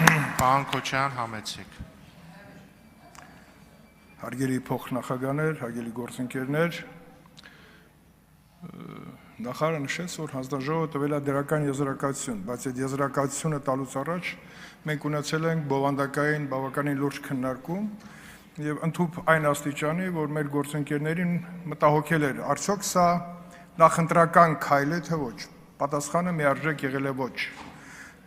Պարոն Քոչարյան, համեցեք։ Հարգելի փոխնախագահներ, հարգելի գործընկերներ, նախարարը նշեց, որ հանձնաժողովը տվել է դրական եզրակացություն, բայց այդ եզրակացությունը տալուց առաջ մենք ունեցել ենք բովանդակային բավականին լուրջ քննարկում եւ ընդհուպ այն աստիճանի, որ մեր գործընկերներին մտահոգել էր, արդյոք սա նախընտրական քայլ է թե ոչ։ Պատասխանը միարժեք եղել է ոչ։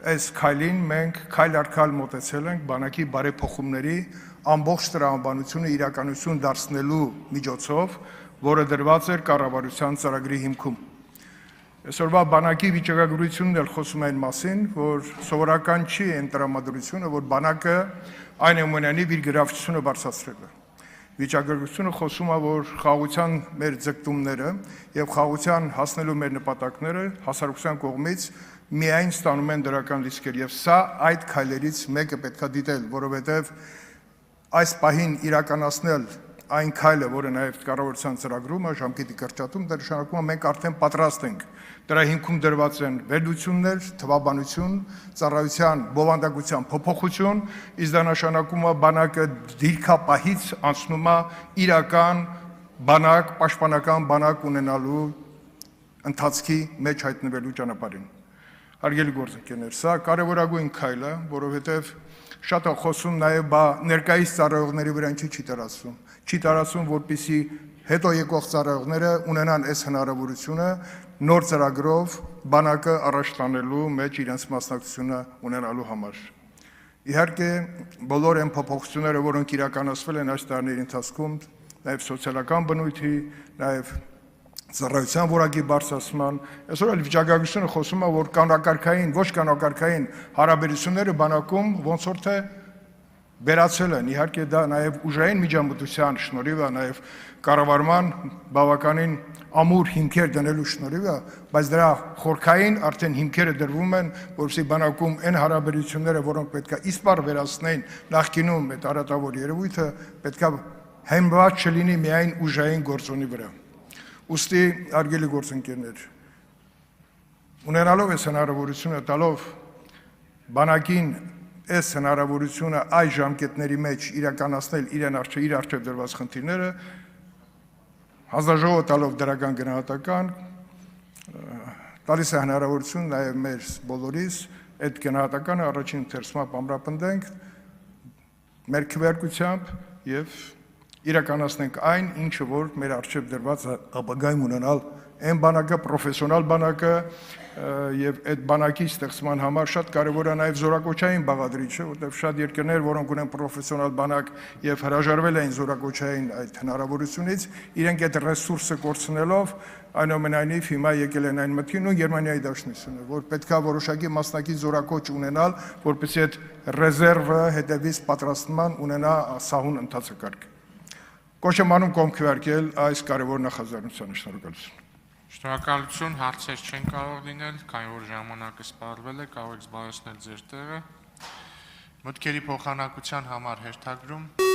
Այս քայլին մենք քայլ առ քայլ մոտեցել ենք բանակի բարեփոխումների ամբողջ տրամաբանությունը իրականություն դարձնելու միջոցով, որը դրված էր կառավարության ծրագրի հիմքում։ Այսօրվա բանակի վիճակագրությունն էլ խոսում է այն մասին, որ սովորական չի այն տրամադրությունը, որ բանակը այնուամենայնիվ իր գրավչությունը բարձրացրել է։ Վիճակագրությունը խոսում է, որ խաղաղության մեր ձգտումները եւ խաղաղության հասնելու մեր նպատակները հասարակության կողմից միայն ստանում են դրական լիցքեր եւ սա այդ քայլերից մեկը պետքա դիտել, որովհետեւ այս պահին իրականացնել այն քայլը, որը նաև կառավարության ծրագրում է, ժամկետի կրճատում, դա նշանակում է մենք արդեն պատրաստ ենք։ Դրա հիմքում դրված են վերլուծություններ, թվաբանություն, ծառայության բովանդակության փոփոխություն, իսկ դա նշանակում է բանակը դիրքապահից անցնում է իրական բանակ, պաշտպանական բանակ ունենալու ընթացքի մեջ հայտնվելու ճանապարհին։ Հարգելի գործընկերներ, սա կարևորագույն քայլ է, որովհետև շատ է խոսում նաև ներկայիս ծառայողների վրա չի տարածվում։ Չի տարածվում, որպեսզի հետո եկող ծառայողները ունենան այս հնարավորությունը նոր ծրագրով բանակը առաջ տանելու մեջ իրենց մասնակցությունը ունենալու համար։ Իհարկե, բոլոր այն փոփոխությունները, որոնք իրականացվել են այս տարիների ընթացքում, նաև սոցիալական բնույթի, նաև ծառայության որակի բարձրացման, այսօր էլ վիճակագրությունը խոսում է, որ կանոնակարգային, ոչ կանոնակարգային հարաբերությունները բանակում ոնց որ թե վերացել են, իհարկե դա նաև ուժային միջամտության շնորհիվ է, նաև կառավարման բավականին ամուր հիմքեր դնելու շնորհիվ է, բայց դրա խորքային արդեն հիմքերը դրվում են, որովհետեւ բանակում այն հարաբերությունները, որոնք պետքա իսպառ վերացնեն նախկինում այդ արատավոր երևույթը, պետքա հիմնված չլինի միայն ուժային գործոնի վրա։ Ուստի արգելի գործընկերներ, ունենալով այս հնարավորությունը տալով բանակին այս հնարավորությունը այս ժամկետների մեջ իրականացնել իր առջև դրված խնդիրները, հանձնաժողովը տալով դրական գնահատական, տալիս է հնարավորություն նաև մեր բոլորիս այդ գնահատականը առաջին ընթերցումը ամրապնդենք մեր քվեարկությամբ եւ իրականացնենք այն, ինչը որ մեր առջև դրված ապագայում ունենալ այն բանակը, պրոֆեսիոնալ բանակը եւ այդ բանակի ստեղծման համար շատ կարեւոր է նաեւ զորակոչային բաղադրիչը, որտեղ շատ երկրներ, որոնք ունեն պրոֆեսիոնալ բանակ եւ հրաժարվել են զորակոչային այդ հնարավորությունից, իրենք այդ ռեսուրսը կորցնելով այնուամենայնիվ հիմա եկել են այն մտքին ու Գերմանիայի դաշնությունը, որ պետքա որոշակի մասնակից զորակոչ ունենալ, որպեսզի այդ ռեզերվը հետևից պատրաստման ունենա սահուն ընթացակարգ։ Կոչ եմ անում կողմ քվեարկել այս կարևոր նախաձեռնությանը, շնորհակալություն։ Շնորհակալություն, հարցեր չեն կարող լինել, քանի որ ժամանակը սպառվել է, կարող եք զբաղեցնել ձեր տեղը։ Մտքերի փոխանակության համար հերթագրում